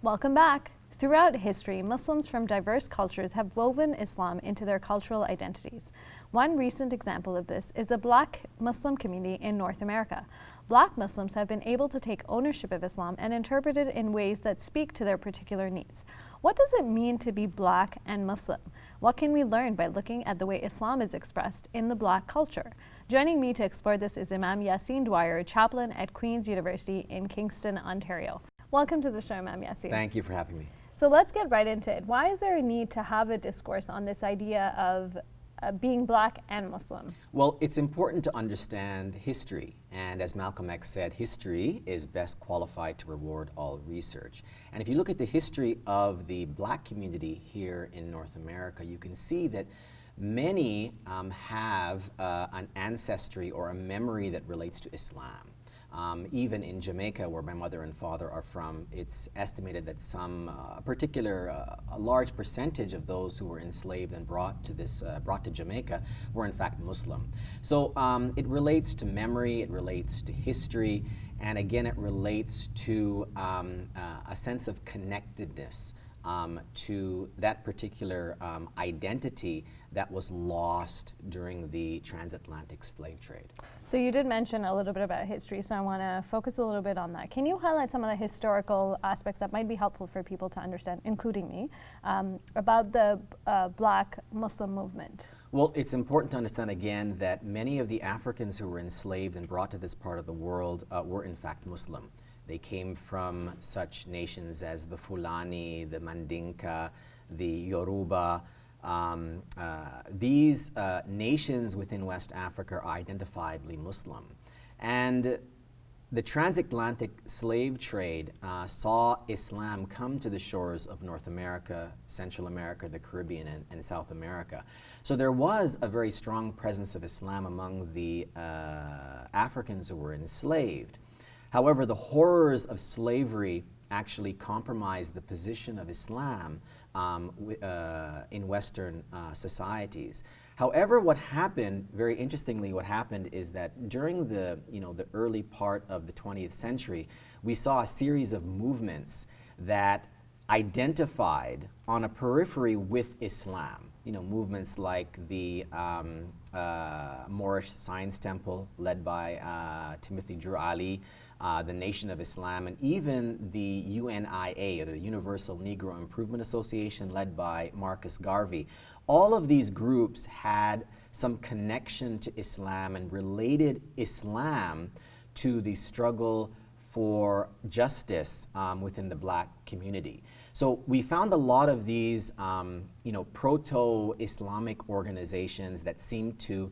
Welcome back. Throughout history, Muslims from diverse cultures have woven Islam into their cultural identities. One recent example of this is the Black Muslim community in North America. Black Muslims have been able to take ownership of Islam and interpret it in ways that speak to their particular needs. What does it mean to be Black and Muslim? What can we learn by looking at the way Islam is expressed in the Black culture? Joining me to explore this is Imam Yasin Dwyer, chaplain at Queen's University in Kingston, Ontario. Welcome to the show, Imam Yasin. Thank you for having me. So let's get right into it. Why is there a need to have a discourse on this idea of being Black and Muslim? Well, it's important to understand history. And as Malcolm X said, history is best qualified to reward all research. And if you look at the history of the Black community here in North America, you can see that many have an ancestry or a memory that relates to Islam. Even in Jamaica, where my mother and father are from, it's estimated that a large percentage of those who were enslaved and brought to Jamaica were in fact Muslim. So it relates to memory, it relates to history, and again, it relates to a sense of connectedness to that particular identity that was lost during the transatlantic slave trade. So you did mention a little bit about history, so I want to focus a little bit on that. Can you highlight some of the historical aspects that might be helpful for people to understand, including me, about the Black Muslim movement? Well, it's important to understand again that many of the Africans who were enslaved and brought to this part of the world were in fact Muslim. They came from such nations as the Fulani, the Mandinka, the Yoruba. These nations within West Africa are identifiably Muslim. And the transatlantic slave trade saw Islam come to the shores of North America, Central America, the Caribbean, and South America. So there was a very strong presence of Islam among the Africans who were enslaved. However, the horrors of slavery actually compromised the position of Islam in Western societies. However, what happened, very interestingly, what happened is that during the early part of the 20th century, we saw a series of movements that identified on a periphery with Islam. Movements like the Moorish Science Temple led by Timothy Drew Ali, the Nation of Islam, and even the UNIA, or the Universal Negro Improvement Association, led by Marcus Garvey. All of these groups had some connection to Islam and related Islam to the struggle for justice within the Black community. So we found a lot of these proto-Islamic organizations that seem to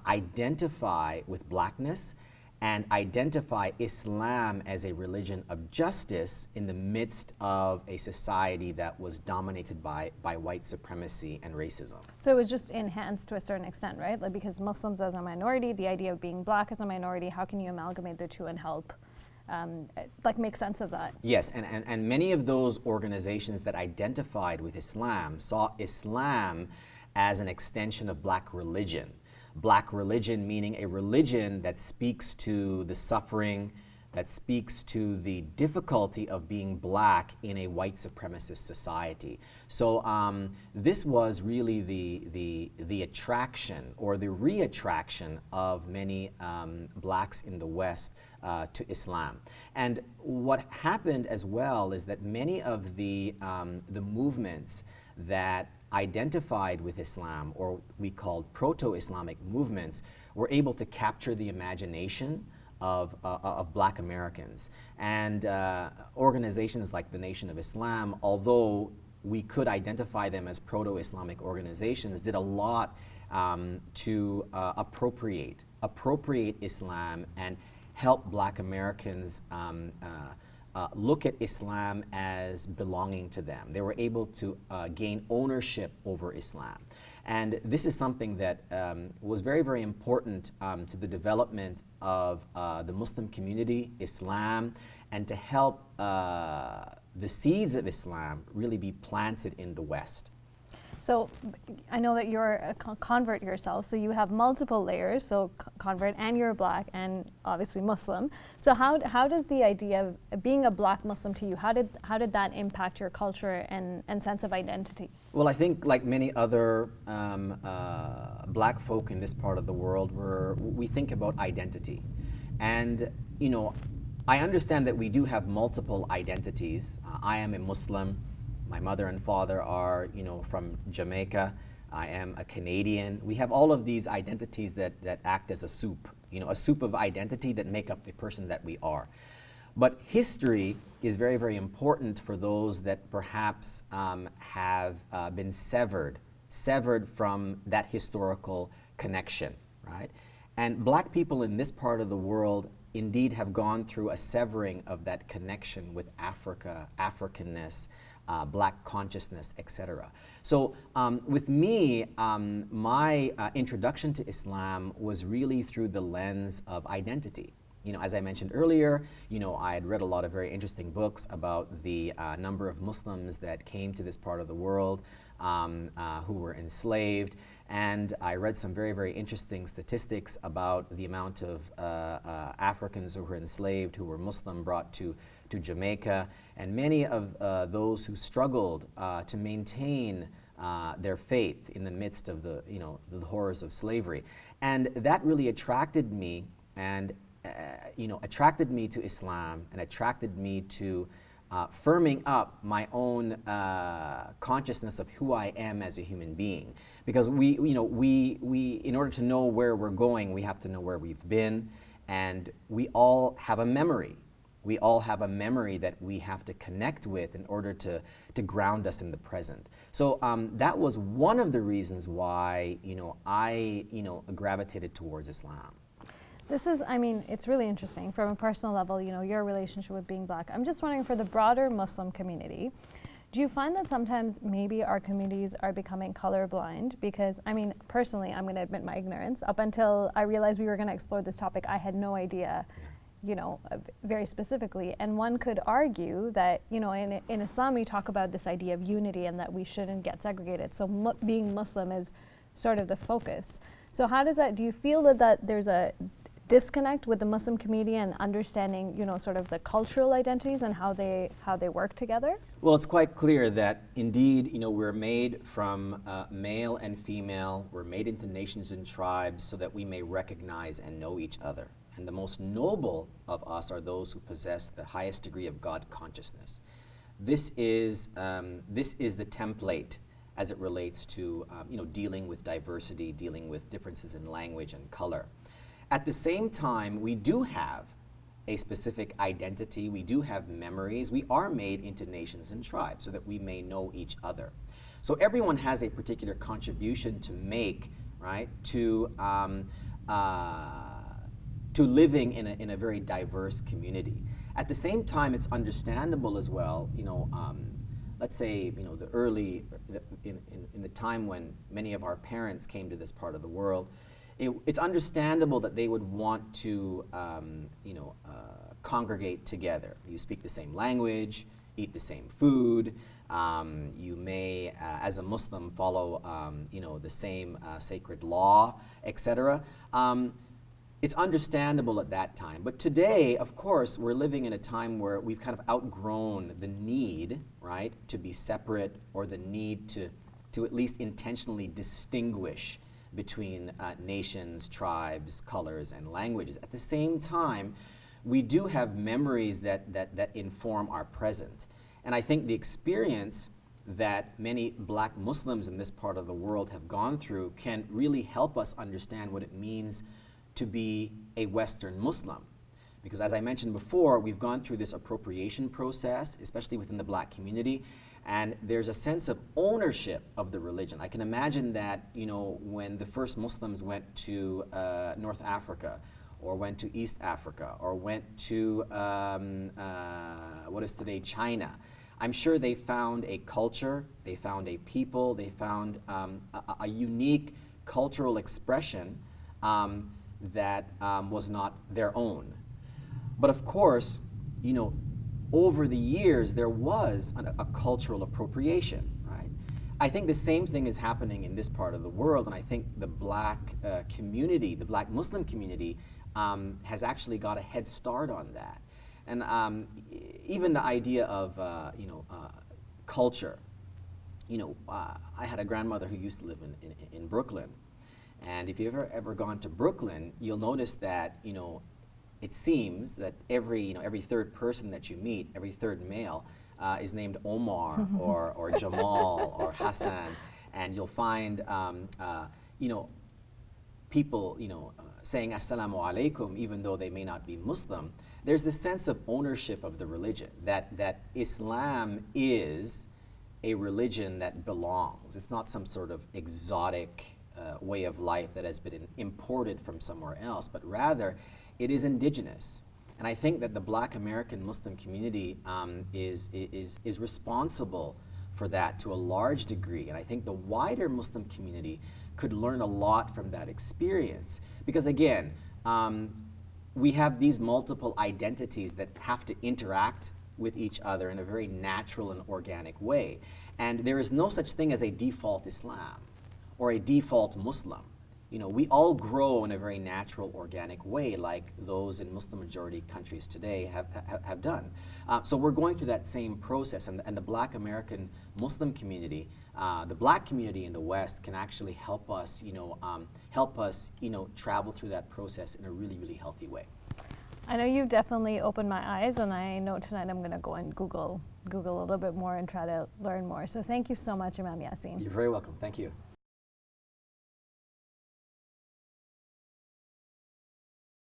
identify with Blackness and identify Islam as a religion of justice in the midst of a society that was dominated by white supremacy and racism. So it was just enhanced to a certain extent, right? Like, because Muslims as a minority, the idea of being Black as a minority, how can you amalgamate the two and help make sense of that? Yes, and many of those organizations that identified with Islam saw Islam as an extension of Black religion. Black religion meaning a religion that speaks to the suffering, that speaks to the difficulty of being Black in a white supremacist society. So this was really the attraction or the re-attraction of many Blacks in the West to Islam. And what happened as well is that many of the movements that identified with Islam, or we called proto-Islamic movements, were able to capture the imagination of Black Americans. And organizations like the Nation of Islam, although we could identify them as proto-Islamic organizations, did a lot to appropriate Islam and help Black Americans look at Islam as belonging to them. They were able to gain ownership over Islam. And this is something that was very, very important to the development of the Muslim community, Islam, and to help the seeds of Islam really be planted in the West. So I know that you're a convert yourself, so you have multiple layers, so convert, and you're black and obviously Muslim. So how does the idea of being a black Muslim to you, how did that impact your culture and sense of identity? Well, I think like many other black folk in this part of the world, we think about identity. And, you know, I understand that we do have multiple identities. I am a Muslim. My mother and father are, you know, from Jamaica. I am a Canadian. We have all of these identities that act as a soup, you know, a soup of identity that make up the person that we are. But history is very, very important for those that perhaps have been severed from that historical connection, right? And black people in this part of the world indeed have gone through a severing of that connection with Africa, Africanness, black consciousness, etc. So with me, my introduction to Islam was really through the lens of identity. You know, as I mentioned earlier, you know, I had read a lot of very interesting books about the number of Muslims that came to this part of the world who were enslaved. And I read some very, very interesting statistics about the amount of Africans who were enslaved, who were Muslim, brought to Jamaica, and many of those who struggled to maintain their faith in the midst of the horrors of slavery. And that really attracted me, and attracted me to Islam, and attracted me to firming up my own consciousness of who I am as a human being. Because we, in order to know where we're going, we have to know where we've been, and we all have a memory. We all have a memory that we have to connect with in order to ground us in the present. So that was one of the reasons why, I gravitated towards Islam. This is, I mean, it's really interesting from a personal level, your relationship with being black. I'm just wondering, for the broader Muslim community, do you find that sometimes maybe our communities are becoming colorblind? Because, I mean, personally, I'm going to admit my ignorance. Up until I realized we were going to explore this topic, I had no idea, very specifically. And one could argue that, in Islam, we talk about this idea of unity and that we shouldn't get segregated. So being Muslim is sort of the focus. So how does that, do you feel that there's a disconnect with the Muslim community and understanding, sort of the cultural identities and how they work together? Well, it's quite clear that indeed, we're made from male and female. We're made into nations and tribes so that we may recognize and know each other. And the most noble of us are those who possess the highest degree of God consciousness. This is the template as it relates to dealing with diversity, dealing with differences in language and color. At the same time, we do have a specific identity. We do have memories. We are made into nations and tribes so that we may know each other. So everyone has a particular contribution to make, right, to living in a very diverse community. At the same time, it's understandable as well, let's say, in the time when many of our parents came to this part of the world, it's understandable that they would want to, congregate together. You speak the same language, eat the same food. You may, as a Muslim, follow, the same sacred law, etc. It's understandable at that time. But today, of course, we're living in a time where we've kind of outgrown the need, right, to be separate, or the need to at least intentionally distinguish between nations, tribes, colors, and languages. At the same time, we do have memories that inform our present. And I think the experience that many black Muslims in this part of the world have gone through can really help us understand what it means to be a Western Muslim. Because as I mentioned before, we've gone through this appropriation process, especially within the black community, and there's a sense of ownership of the religion. I can imagine that, when the first Muslims went to North Africa, or went to East Africa, or went to what is today China, I'm sure they found a culture, they found a people, they found a unique cultural expression that was not their own. But of course, over the years, there was a cultural appropriation, right? I think the same thing is happening in this part of the world, and I think the black community, the black Muslim community, has actually got a head start on that. And even the idea of culture. I had a grandmother who used to live in Brooklyn, and if you've ever gone to Brooklyn, you'll notice that it seems that every third person that you meet, every third male, is named Omar or Jamal or Hassan, and you'll find people saying Assalamu alaikum even though they may not be Muslim. There's this sense of ownership of the religion, that Islam is a religion that belongs. It's not some sort of exotic way of life that has been imported from somewhere else, but rather it is indigenous. And I think that the Black American Muslim community is responsible for that to a large degree. And I think the wider Muslim community could learn a lot from that experience. Because again, we have these multiple identities that have to interact with each other in a very natural and organic way. And there is no such thing as a default Islam or a default Muslim. We all grow in a very natural, organic way, like those in Muslim-majority countries today have done. So we're going through that same process, and the Black American Muslim community, the Black community in the West, can actually help us, travel through that process in a really, really healthy way. I know you've definitely opened my eyes, and I know tonight I'm going to go and Google a little bit more and try to learn more. So thank you so much, Imam Yasin. You're very welcome. Thank you.